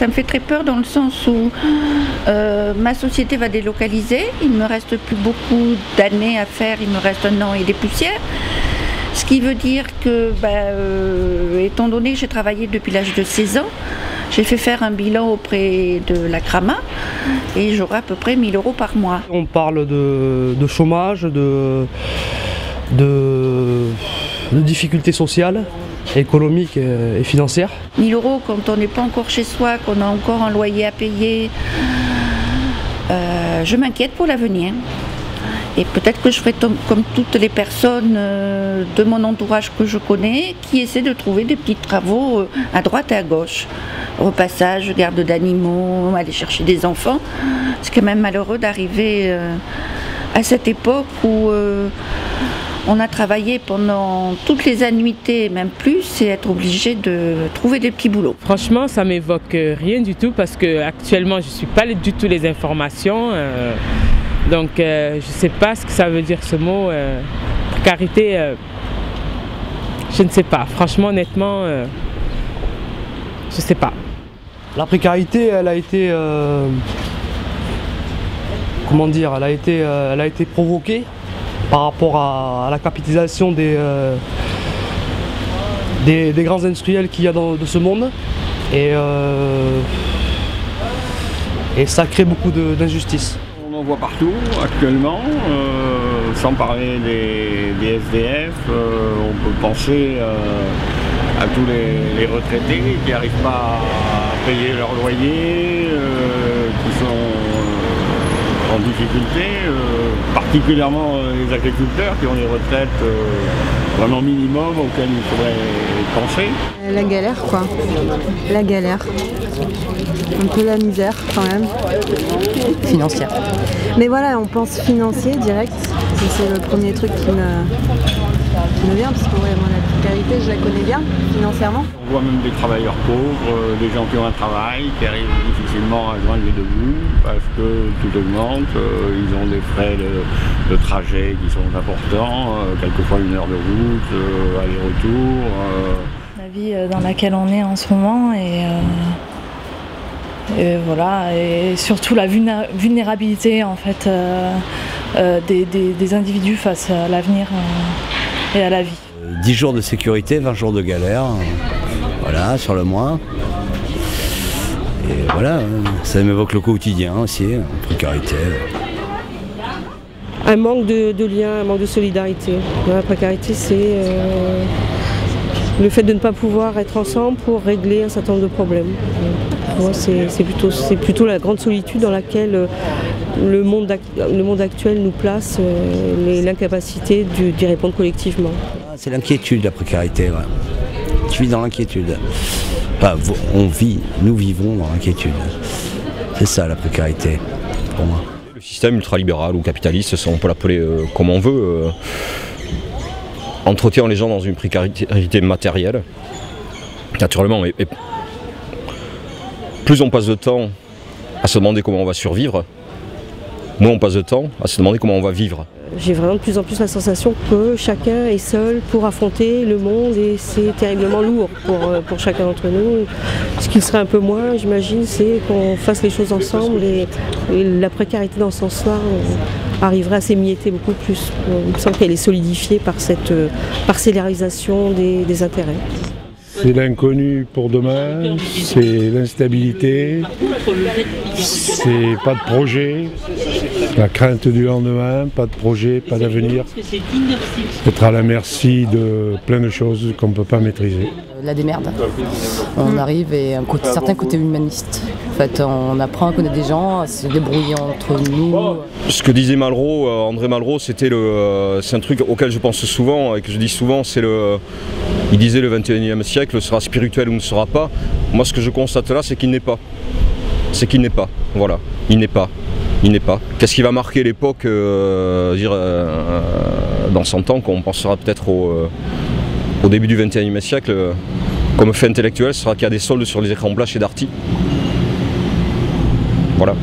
Ça me fait très peur dans le sens où ma société va délocaliser, il ne me reste plus beaucoup d'années à faire, il me reste 1 an et des poussières. Ce qui veut dire que, étant donné que j'ai travaillé depuis l'âge de 16 ans, j'ai fait faire un bilan auprès de la CRAMA et j'aurai à peu près 1 000 € par mois. On parle de chômage, de difficultés sociales, économiques et financières. 1 000 € quand on n'est pas encore chez soi, qu'on a encore un loyer à payer, je m'inquiète pour l'avenir. Et peut-être que je ferai comme toutes les personnes de mon entourage que je connais, qui essaient de trouver des petits travaux à droite et à gauche. Repassage, garde d'animaux, aller chercher des enfants. C'est quand même malheureux d'arriver à cette époque où on a travaillé pendant toutes les annuités, même plus, et être obligé de trouver des petits boulots. Franchement, ça m'évoque rien du tout parce que actuellement je ne suis pas du tout les informations. Donc je ne sais pas ce que ça veut dire ce mot. Précarité, je ne sais pas. Franchement, honnêtement, je ne sais pas. La précarité, elle a été, comment dire, elle a été provoquée par rapport à la capitalisation des grands industriels qu'il y a de ce monde. Et ça crée beaucoup d'injustices. On en voit partout actuellement, sans parler des SDF, on peut penser à tous les retraités qui n'arrivent pas à payer leur loyer, qui sont en difficulté, particulièrement les agriculteurs qui ont des retraites vraiment minimum auxquelles il faudrait penser. La galère quoi, la galère. Un peu la misère quand même. Financière. Mais voilà, on pense financier direct. C'est le premier truc qui me vient, parce que moi la précarité, je la connais bien financièrement. On voit même des travailleurs pauvres, des gens qui ont un travail, qui arrivent difficilement à joindre les deux bouts, parce que tout augmente, ils ont des frais de trajet qui sont importants, quelquefois 1 heure de route, aller-retour. La vie dans laquelle on est en ce moment et voilà, et surtout la vulnérabilité en fait des individus face à l'avenir et à la vie. 10 jours de sécurité, 20 jours de galère, voilà, sur le mois. Et voilà, ça m'évoque le quotidien aussi, précarité. Un manque de lien, un manque de solidarité. La précarité, c'est le fait de ne pas pouvoir être ensemble pour régler un certain nombre de problèmes. Moi, c'est plutôt la grande solitude dans laquelle le monde actuel nous place, l'incapacité d'y répondre collectivement. C'est l'inquiétude, la précarité. Ouais. Je vis dans l'inquiétude. Enfin, nous vivons dans l'inquiétude. C'est ça la précarité, pour moi. Le système ultralibéral ou capitaliste, on peut l'appeler comme on veut, entretient les gens dans une précarité matérielle, naturellement, mais plus on passe de temps à se demander comment on va survivre, moins on passe de temps à se demander comment on va vivre. J'ai vraiment de plus en plus la sensation que chacun est seul pour affronter le monde et c'est terriblement lourd pour chacun d'entre nous. Ce qu'il serait un peu moins, j'imagine, c'est qu'on fasse les choses ensemble et la précarité dans ce sens-là arriverait à s'émietter beaucoup plus. Il me semble qu'elle est solidifiée par cette parcellarisation des intérêts. C'est l'inconnu pour demain, c'est l'instabilité, c'est pas de projet, la crainte du lendemain, pas de projet, pas d'avenir, être à la merci de plein de choses qu'on ne peut pas maîtriser. La démerde. On arrive et un certain côté humaniste. En fait, on apprend à connaître des gens, à se débrouiller entre nous. Ce que disait Malraux, André Malraux, c'est un truc auquel je pense souvent et que je dis souvent, il disait le 21e siècle sera spirituel ou ne sera pas. Moi, ce que je constate là, c'est qu'il n'est pas. C'est qu'il n'est pas. Voilà, il n'est pas. Il n'est pas. Qu'est-ce qui va marquer l'époque dans 100 ans, qu'on pensera peut-être au début du 21e siècle, comme fait intellectuel, ce sera qu'il y a des soldes sur les écrans plats chez Darty. Voilà.